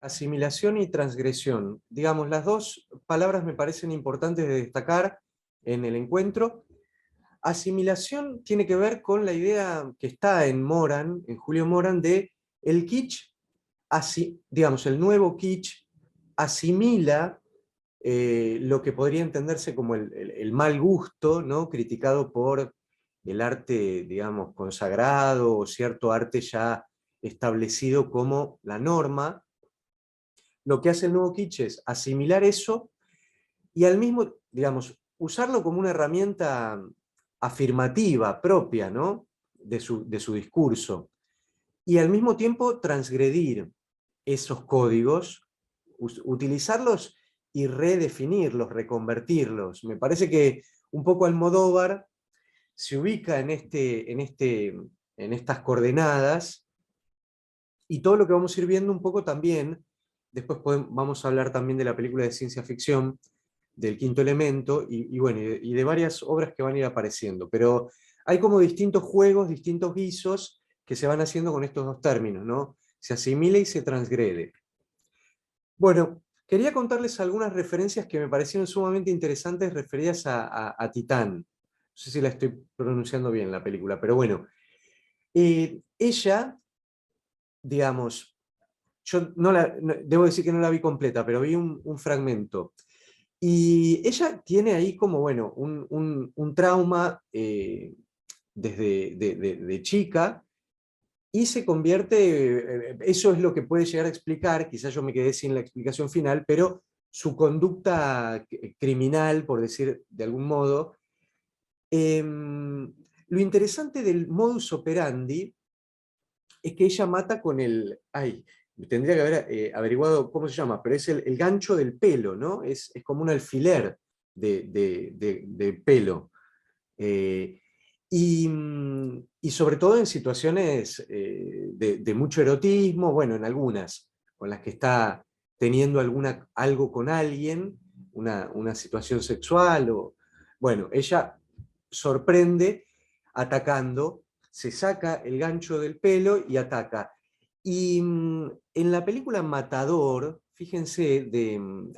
Asimilación y transgresión. Digamos, las dos palabras me parecen importantes de destacar en el encuentro. Asimilación tiene que ver con la idea que está en Moran, en Julio Moran, de el kitsch, digamos, el nuevo kitsch asimila lo que podría entenderse como el mal gusto, ¿no? Criticado por el arte, digamos, consagrado, o cierto arte ya establecido como la norma. Lo que hace el nuevo kitsch es asimilar eso y al mismo, digamos, usarlo como una herramienta afirmativa propia, ¿no? de su discurso, y al mismo tiempo transgredir esos códigos, utilizarlos y redefinirlos, reconvertirlos. Me parece que un poco Almodóvar se ubica en estas coordenadas, y todo lo que vamos a ir viendo un poco también, después vamos a hablar también de la película de ciencia ficción, del Quinto Elemento, y bueno, y de varias obras que van a ir apareciendo, pero hay como distintos juegos, distintos guisos que se van haciendo con estos dos términos, ¿no? Se asimila y se transgrede. Bueno, quería contarles algunas referencias que me parecieron sumamente interesantes referidas a Titán. No sé si la estoy pronunciando bien la película, pero bueno. Ella, digamos, yo debo decir que no la vi completa, pero vi un fragmento. Y ella tiene ahí como, bueno, un trauma desde de chica, y se convierte, eso es lo que puede llegar a explicar, quizás yo me quedé sin la explicación final, pero su conducta criminal, por decir de algún modo. Lo interesante del modus operandi es que ella mata con tendría que haber averiguado cómo se llama, pero es el gancho del pelo, ¿no? Es como un alfiler de pelo. Eh, y sobre todo en situaciones de mucho erotismo, bueno, en algunas, con las que está teniendo algo con alguien, una situación sexual, bueno, ella sorprende atacando, se saca el gancho del pelo y ataca. Y en la película Matador, fíjense,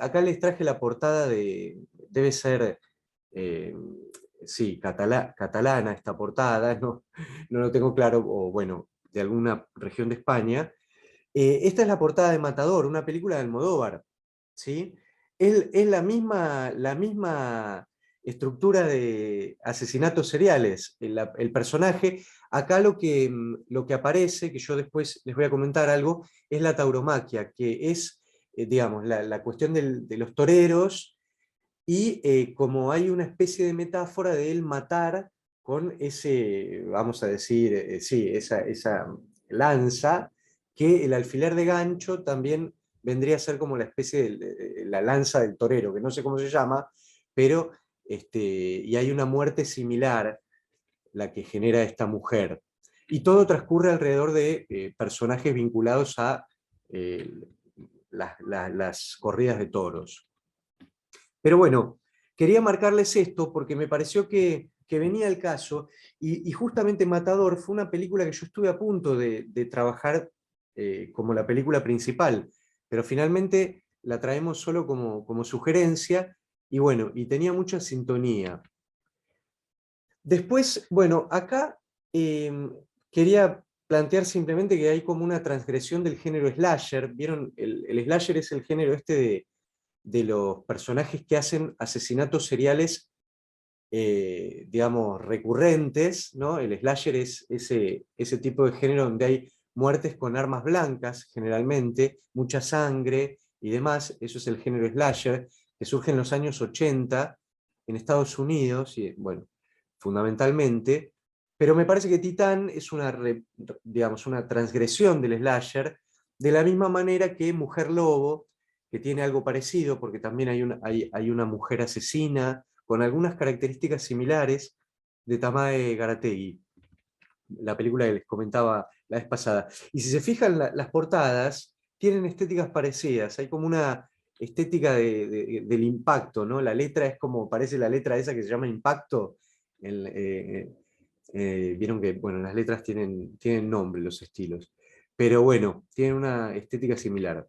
acá les traje la portada debe ser, eh, sí, catalana esta portada, no lo tengo claro, o bueno, de alguna región de España. Esta es la portada de Matador, una película de Almodóvar, ¿sí? Es la misma estructura de asesinatos seriales. El personaje, acá lo que aparece, que yo después les voy a comentar algo, es la tauromaquia, que es, digamos, la cuestión de los toreros, y como hay una especie de metáfora de él matar con ese, vamos a decir, sí, esa lanza, que el alfiler de gancho también vendría a ser como la especie de la lanza del torero, que no sé cómo se llama, pero y hay una muerte similar la que genera esta mujer. Y todo transcurre alrededor de personajes vinculados a eh, las corridas de toros. Pero bueno, quería marcarles esto porque me pareció que venía el caso, y justamente Matador fue una película que yo estuve a punto de trabajar como la película principal, pero finalmente la traemos solo como sugerencia, y bueno, y tenía mucha sintonía. Después, bueno, acá eh, quería plantear simplemente que hay como una transgresión del género slasher. ¿Vieron? El slasher es el género este de los personajes que hacen asesinatos seriales, digamos, recurrentes, ¿no? El slasher es ese tipo de género donde hay muertes con armas blancas, generalmente, mucha sangre y demás. Eso es el género slasher, que surge en los años 80 en Estados Unidos, y bueno, fundamentalmente. Pero me parece que Titán es digamos, una transgresión del slasher, de la misma manera que Mujer Lobo, que tiene algo parecido, porque también hay una mujer asesina con algunas características similares, de Tamae Garategui, la película que les comentaba la vez pasada. Y si se fijan, las portadas tienen estéticas parecidas, hay como una estética del impacto, ¿no? La letra es como, parece la letra esa que se llama Impacto. Vieron que, bueno, las letras tienen nombre, los estilos. Pero bueno, tienen una estética similar.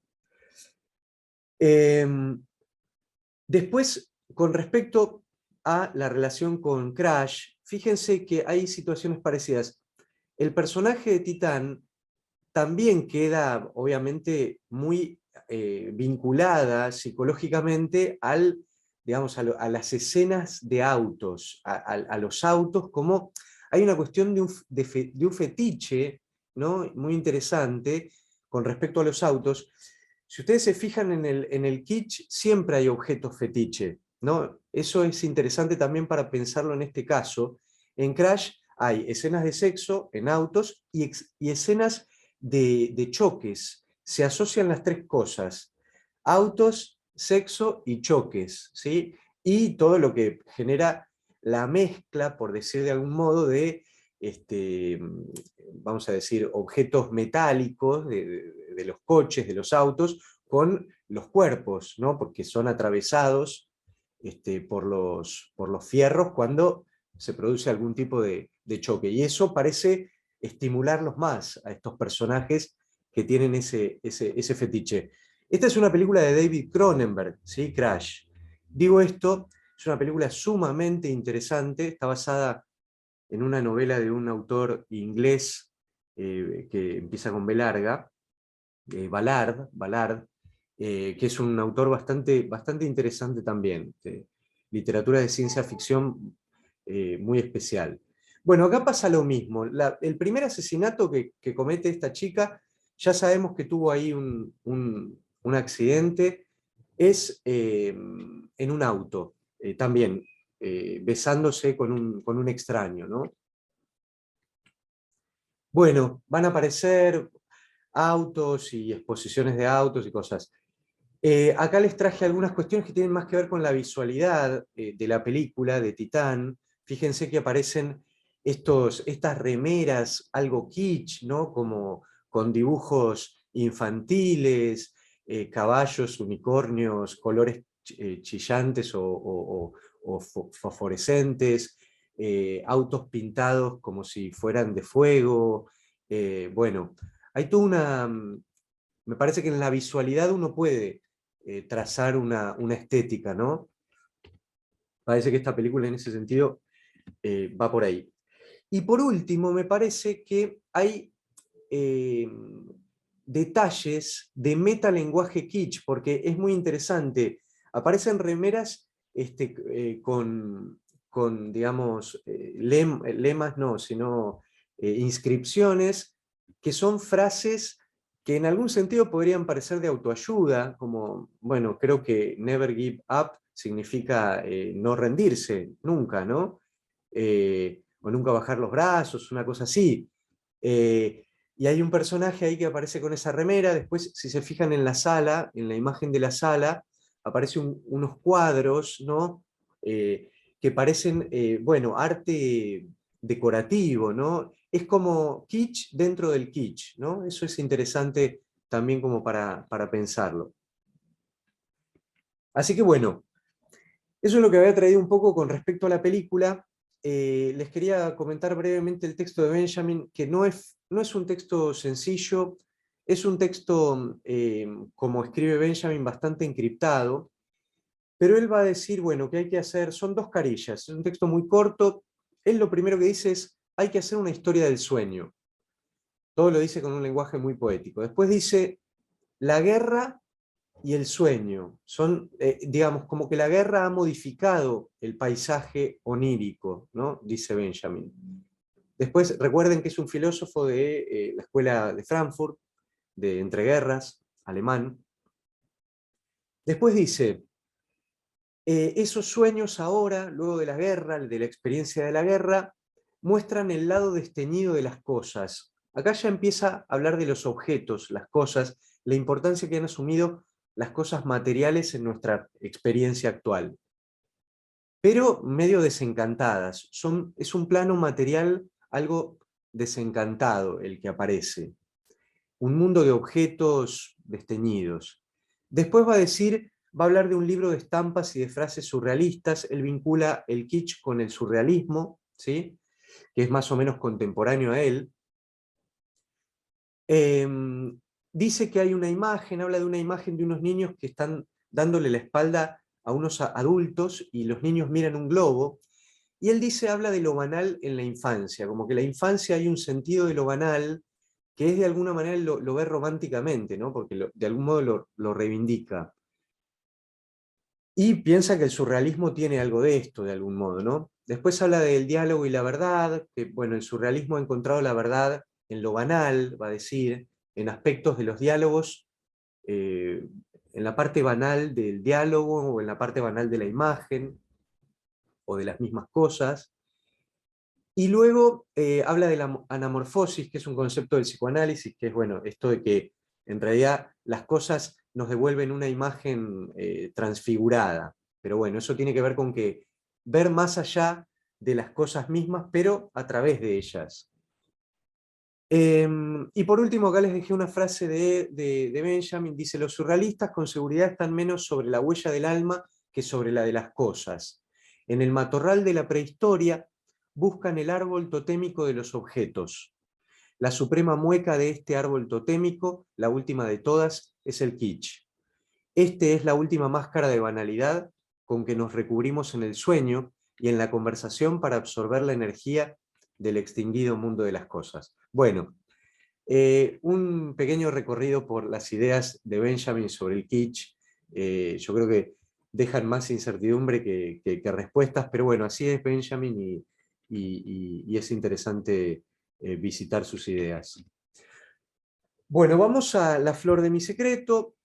Después, con respecto a la relación con Crash, fíjense que hay situaciones parecidas. El personaje de Titán también queda, obviamente, muy vinculada psicológicamente digamos, a las escenas de autos, a los autos, como hay una cuestión de un fetiche, ¿no? Muy interesante con respecto a los autos. Si ustedes se fijan en el kitsch, siempre hay objetos fetiche, ¿no? Eso es interesante también para pensarlo en este caso. En Crash hay escenas de sexo en autos y escenas de choques. Se asocian las tres cosas: autos, sexo y choques, ¿sí? Y todo lo que genera la mezcla, por decir de algún modo, vamos a decir, objetos metálicos de los coches, de los autos, con los cuerpos, ¿no? Porque son atravesados por los fierros cuando se produce algún tipo de choque. Y eso parece estimularlos más a estos personajes que tienen ese fetiche. Esta es una película de David Cronenberg, ¿sí? Crash. Digo esto, es una película sumamente interesante, está basada en una novela de un autor inglés que empieza con B larga, Ballard, que es un autor bastante interesante también, de literatura de ciencia ficción muy especial. Bueno, acá pasa lo mismo. El primer asesinato que comete esta chica, ya sabemos que tuvo ahí un accidente, es en un auto, también besándose con un extraño, ¿no? Bueno, van a aparecer autos y exposiciones de autos y cosas. Acá les traje algunas cuestiones que tienen más que ver con la visualidad de la película de Titán. Fíjense que aparecen estas remeras algo kitsch, ¿no? Como con dibujos infantiles, caballos, unicornios, colores chillantes o fosforescentes, autos pintados como si fueran de fuego. Bueno, hay toda me parece que en la visualidad uno puede trazar una estética, ¿no? Parece que esta película en ese sentido va por ahí. Y por último, me parece que hay eh, detalles de metalenguaje kitsch, porque es muy interesante. Aparecen remeras digamos, lemas no, sino inscripciones, que son frases que en algún sentido podrían parecer de autoayuda, como, bueno, creo que never give up significa no rendirse, nunca, ¿no? O nunca bajar los brazos, una cosa así. Y hay un personaje ahí que aparece con esa remera. Después, si se fijan en la sala, en la imagen de la sala, aparecen unos cuadros, ¿no? Que parecen, bueno, arte decorativo, ¿no? Es como kitsch dentro del kitsch, ¿no? Eso es interesante también como para pensarlo. Así que bueno, eso es lo que había traído un poco con respecto a la película. Les quería comentar brevemente el texto de Benjamin, que no es un texto sencillo, es un texto, como escribe Benjamin, bastante encriptado, pero él va a decir, bueno, que hay que hacer, son dos carillas, es un texto muy corto. Él lo primero que dice es, hay que hacer una historia del sueño. Todo lo dice con un lenguaje muy poético. Después dice, la guerra y el sueño. Son, digamos, como que la guerra ha modificado el paisaje onírico, ¿no? Dice Benjamin. Después, recuerden que es un filósofo de la escuela de Frankfurt, de entreguerras, alemán. Después dice, esos sueños ahora, luego de la guerra, de la experiencia de la guerra, muestran el lado desteñido de las cosas. Acá ya empieza a hablar de los objetos, las cosas, la importancia que han asumido las cosas materiales en nuestra experiencia actual. Pero medio desencantadas. Es un plano material algo desencantado el que aparece. Un mundo de objetos desteñidos. Después va a hablar de un libro de estampas y de frases surrealistas. Él vincula el kitsch con el surrealismo, ¿sí? Que es más o menos contemporáneo a él. dice que hay una imagen, habla de una imagen de unos niños que están dándole la espalda a unos adultos y los niños miran un globo. Y él dice, habla de lo banal en la infancia, como que en la infancia hay un sentido de lo banal que es de alguna manera, lo ve románticamente, ¿no? Porque de algún modo lo reivindica. Y piensa que el surrealismo tiene algo de esto, de algún modo, ¿no? Después habla del diálogo y la verdad, que bueno, el surrealismo ha encontrado la verdad en lo banal, va a decir, en aspectos de los diálogos, eh, en la parte banal del diálogo o en la parte banal de la imagen o de las mismas cosas. Y luego habla de la anamorfosis, que es un concepto del psicoanálisis, que es bueno, esto de que en realidad las cosas nos devuelven una imagen transfigurada. Pero bueno, eso tiene que ver con que ver más allá de las cosas mismas, pero a través de ellas. Y por último, acá les dejé una frase de Benjamin, dice, los surrealistas con seguridad están menos sobre la huella del alma que sobre la de las cosas. En el matorral de la prehistoria buscan el árbol totémico de los objetos. La suprema mueca de este árbol totémico, la última de todas, es el kitsch. Este es la última máscara de banalidad con que nos recubrimos en el sueño y en la conversación para absorber la energía del extinguido mundo de las cosas. Bueno, un pequeño recorrido por las ideas de Benjamin sobre el kitsch. Yo creo que dejan más incertidumbre que respuestas, pero bueno, así es Benjamin y es interesante visitar sus ideas. Bueno, vamos a La flor de mi secreto.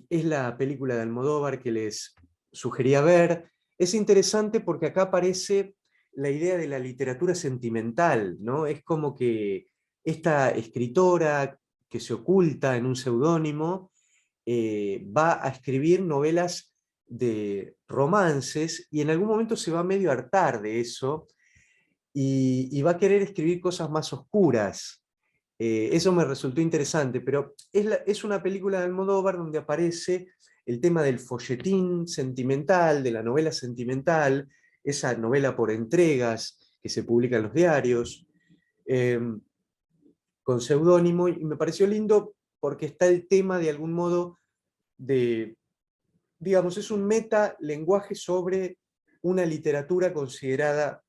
Es la película de Almodóvar que les sugería ver. Es interesante porque acá aparece la idea de la literatura sentimental, ¿no? Es como que esta escritora que se oculta en un seudónimo va a escribir novelas de romances y en algún momento se va medio a hartar de eso y va a querer escribir cosas más oscuras. Eso me resultó interesante, pero es una película de Almodóvar donde aparece el tema del folletín sentimental, de la novela sentimental, esa novela por entregas que se publica en los diarios, eh, con seudónimo, y me pareció lindo porque está el tema de algún modo de, digamos, es un metalenguaje sobre una literatura considerada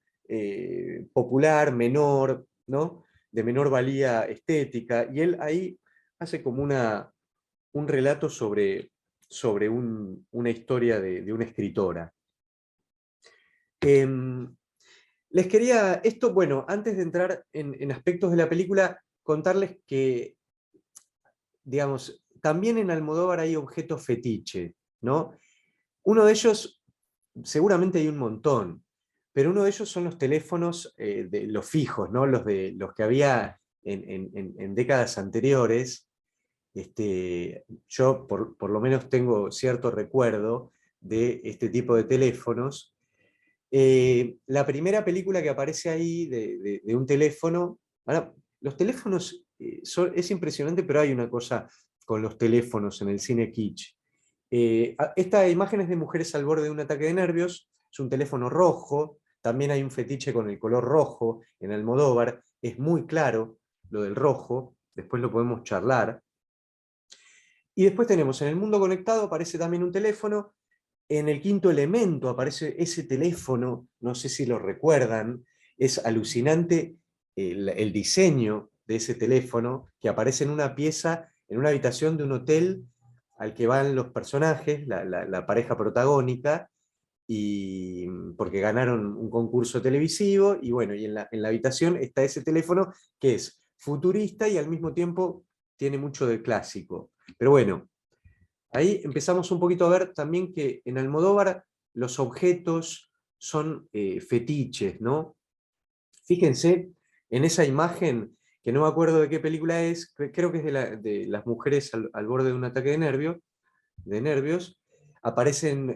popular, menor, ¿no? De menor valía estética, y él ahí hace como un relato sobre una historia de una escritora. Les quería, esto, bueno, antes de entrar en aspectos de la película, contarles que, digamos, también en Almodóvar hay objetos fetiche, ¿no? Uno de ellos, seguramente hay un montón, pero uno de ellos son los teléfonos de los fijos, ¿no? Los que había en décadas anteriores. Yo por lo menos tengo cierto recuerdo de este tipo de teléfonos. La primera película que aparece ahí de un teléfono, ahora, los teléfonos es impresionante, pero hay una cosa con los teléfonos en el cine kitsch. Esta imagen es de mujeres al borde de un ataque de nervios, es un teléfono rojo, también hay un fetiche con el color rojo en Almodóvar, es muy claro lo del rojo, después lo podemos charlar. Y después tenemos en el mundo conectado aparece también un teléfono, en el quinto elemento aparece ese teléfono, no sé si lo recuerdan, es alucinante el diseño de ese teléfono que aparece en una pieza, en una habitación de un hotel al que van los personajes, la pareja protagónica, y, porque ganaron un concurso televisivo, y bueno, y en la habitación está ese teléfono que es futurista y al mismo tiempo tiene mucho de clásico. Pero bueno, ahí empezamos un poquito a ver también que en Almodóvar los objetos son fetiches, ¿no? Fíjense en esa imagen, que no me acuerdo de qué película es, creo que es de las mujeres al borde de un ataque de nervios, aparecen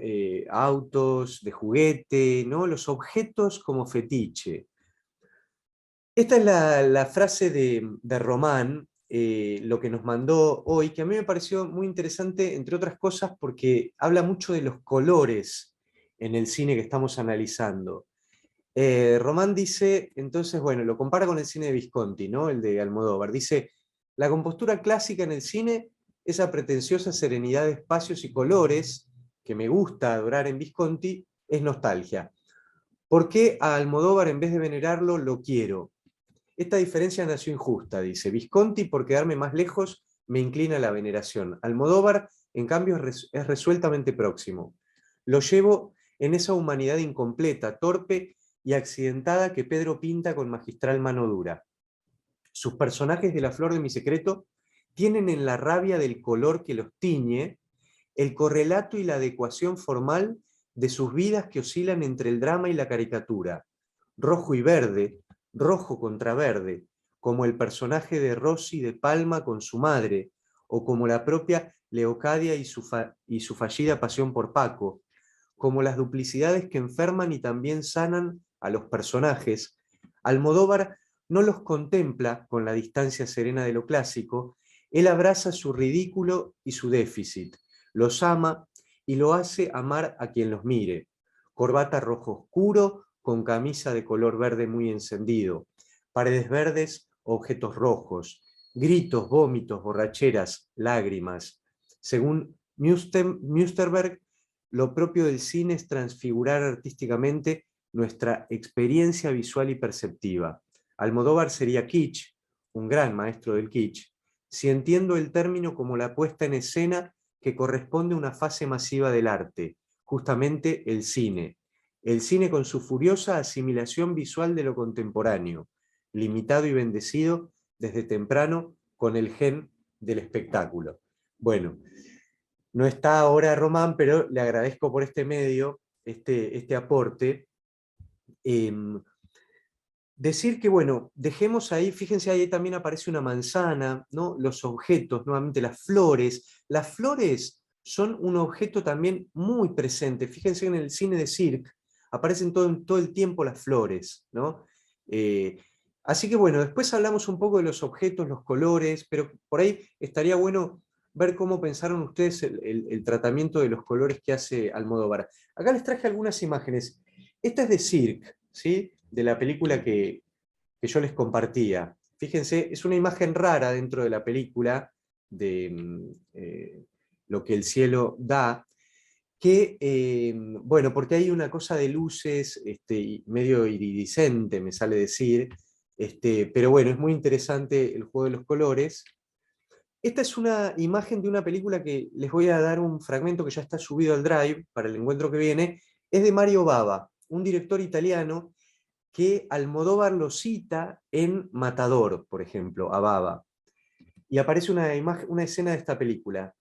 autos de juguete, ¿no? Los objetos como fetiche. Esta es la frase de Román, lo que nos mandó hoy, que a mí me pareció muy interesante, entre otras cosas, porque habla mucho de los colores en el cine que estamos analizando. Román dice, entonces, bueno, lo compara con el cine de Visconti, ¿no? El de Almodóvar. Dice, La compostura clásica en el cine, esa pretenciosa serenidad de espacios y colores, que me gusta adorar en Visconti, es nostalgia. ¿Por qué a Almodóvar, en vez de venerarlo, lo quiero? Esta diferencia nació injusta, dice. Visconti, por quedarme más lejos, me inclina a la veneración. Almodóvar, en cambio, es resueltamente próximo. Lo llevo en esa humanidad incompleta, torpe y accidentada que Pedro pinta con magistral mano dura. Sus personajes de La flor de mi secreto tienen en la rabia del color que los tiñe el correlato y la adecuación formal de sus vidas que oscilan entre el drama y la caricatura, rojo y verde, rojo contra verde, como el personaje de Rossi de Palma con su madre, o como la propia Leocadia y su fallida pasión por Paco, como las duplicidades que enferman y también sanan a los personajes. Almodóvar no los contempla con la distancia serena de lo clásico, él abraza su ridículo y su déficit, los ama y lo hace amar a quien los mire. Corbata rojo oscuro con camisa de color verde muy encendido, paredes verdes, objetos rojos, gritos, vómitos, borracheras, lágrimas. Según Musterberg, lo propio del cine es transfigurar artísticamente nuestra experiencia visual y perceptiva. Almodóvar sería kitsch, un gran maestro del kitsch, si entiendo el término como la puesta en escena que corresponde a una fase masiva del arte, justamente el cine. El cine con su furiosa asimilación visual de lo contemporáneo, limitado y bendecido desde temprano con el gen del espectáculo. Bueno, no está ahora Román, pero le agradezco por este medio, este aporte. Decir que, bueno, dejemos ahí, fíjense, ahí también aparece una manzana, ¿no? Los objetos, nuevamente las flores. Las flores son un objeto también muy presente. Fíjense en el cine de Cirque aparecen todo el tiempo las flores, ¿no? Eh, Así que bueno, después hablamos un poco de los objetos, los colores, pero por ahí estaría bueno ver cómo pensaron ustedes el tratamiento de los colores que hace Almodóvar. Acá les traje algunas imágenes. Esta es de Cirque, ¿sí? De la película que yo les compartía. Fíjense, es una imagen rara dentro de la película de lo que el cielo da, que, bueno, porque hay una cosa de luces medio iridiscente, me sale decir, pero bueno, es muy interesante el juego de los colores. Esta es una imagen de una película que les voy a dar un fragmento que ya está subido al Drive para el encuentro que viene, es de Mario Bava, un director italiano que Almodóvar lo cita en Matador, por ejemplo, a Bava. Y aparece una escena de esta película.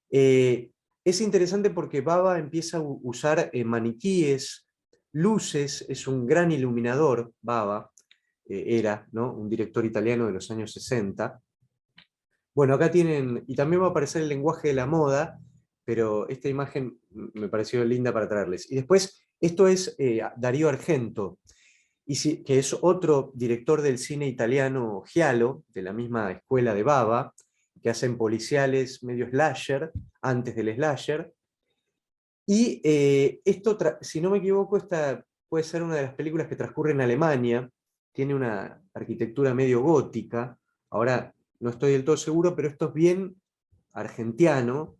Es interesante porque Bava empieza a usar maniquíes, luces, es un gran iluminador, Bava, era, ¿no? Un director italiano de los años 60. Bueno, acá tienen, y también va a aparecer el lenguaje de la moda, pero esta imagen me pareció linda para traerles. Y después, esto es Darío Argento, que es otro director del cine italiano Giallo, de la misma escuela de Bava, que hacen policiales medio slasher, antes del slasher. Y esto, si no me equivoco, esta puede ser una de las películas que transcurre en Alemania, tiene una arquitectura medio gótica, ahora no estoy del todo seguro, pero esto es bien argentiano,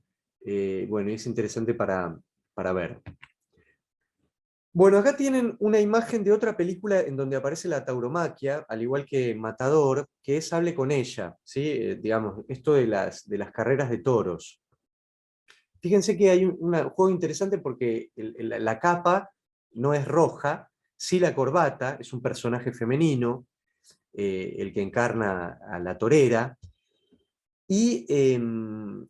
bueno, y es interesante para ver. Bueno, acá tienen una imagen de otra película en donde aparece la tauromaquia, al igual que Matador, que es Hable con ella, ¿sí? Digamos, esto de las carreras de toros. Fíjense que hay un juego interesante porque la capa no es roja, sí la corbata, es un personaje femenino, el que encarna a la torera, y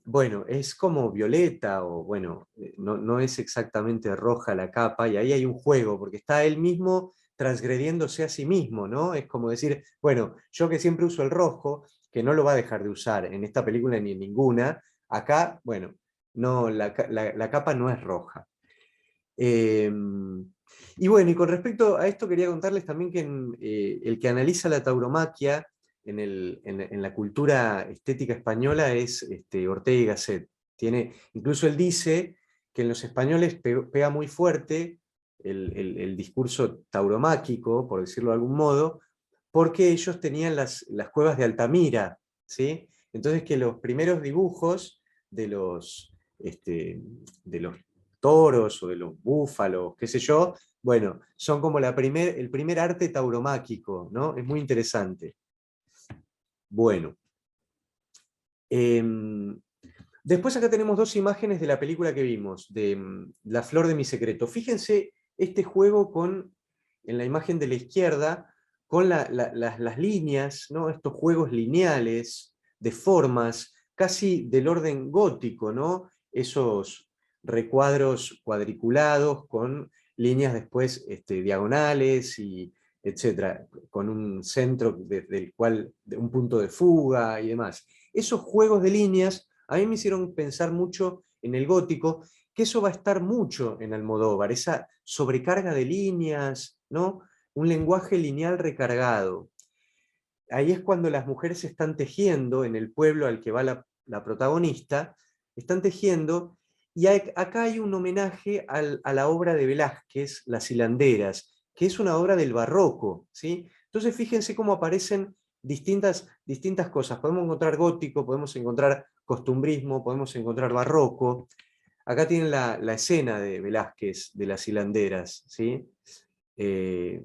bueno, es como violeta, o bueno, no es exactamente roja la capa, y ahí hay un juego, porque está él mismo transgrediéndose a sí mismo, ¿no? Es como decir, bueno, yo que siempre uso el rojo, que no lo va a dejar de usar en esta película ni en ninguna, acá, bueno, no, la capa no es roja. Y bueno, y con respecto a esto quería contarles también que el que analiza la tauromaquia en la cultura estética española es Ortega y Gasset. Incluso él dice que en los españoles pega muy fuerte el discurso tauromáquico, por decirlo de algún modo, porque ellos tenían las cuevas de Altamira, ¿sí? Entonces que los primeros dibujos de de los toros o de los búfalos, qué sé yo, bueno, son como el primer arte tauromáquico, ¿no? Es muy interesante. Bueno. Em, Después acá tenemos dos imágenes de la película que vimos, de La flor de mi secreto. Fíjense este juego en la imagen de la izquierda, con las líneas, ¿no? Estos juegos lineales, de formas, casi del orden gótico, ¿no? Esos recuadros cuadriculados con líneas después diagonales y etcétera, con un centro del cual, de un punto de fuga y demás. Esos juegos de líneas a mí me hicieron pensar mucho en el gótico, que eso va a estar mucho en Almodóvar, esa sobrecarga de líneas, ¿no? Un lenguaje lineal recargado. Ahí es cuando las mujeres están tejiendo en el pueblo al que va la protagonista, están tejiendo, y acá hay un homenaje a la obra de Velázquez, Las hilanderas, que es una obra del barroco, ¿sí? Entonces fíjense cómo aparecen distintas cosas. Podemos encontrar gótico, podemos encontrar costumbrismo, podemos encontrar barroco. Acá tienen la escena de Velázquez, de Las hilanderas, ¿sí? Eh,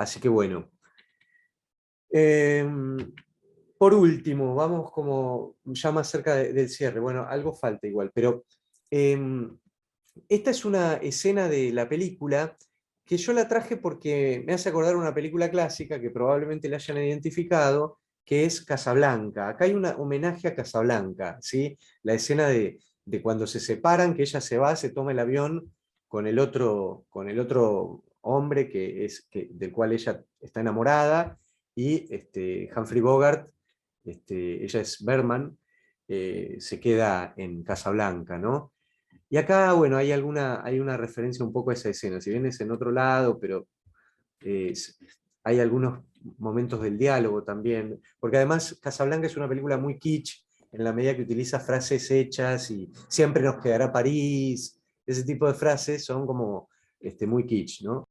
Así que bueno. Em, por último, vamos como ya más cerca del cierre. Bueno, algo falta igual, pero em, esta es una escena de la película que yo la traje porque me hace acordar una película clásica que probablemente la hayan identificado, que es Casablanca. Acá hay un homenaje a Casablanca, ¿sí? La escena de cuando se separan, que ella se va, se toma el avión con el otro hombre del cual ella está enamorada, y Humphrey Bogart, ella es Berman, se queda en Casablanca, ¿no? Y acá, bueno, hay una referencia un poco a esa escena, si bien es en otro lado, pero eh, hay algunos momentos del diálogo también, porque además Casablanca es una película muy kitsch, en la medida que utiliza frases hechas y siempre nos quedará París, ese tipo de frases son como muy kitsch, ¿no?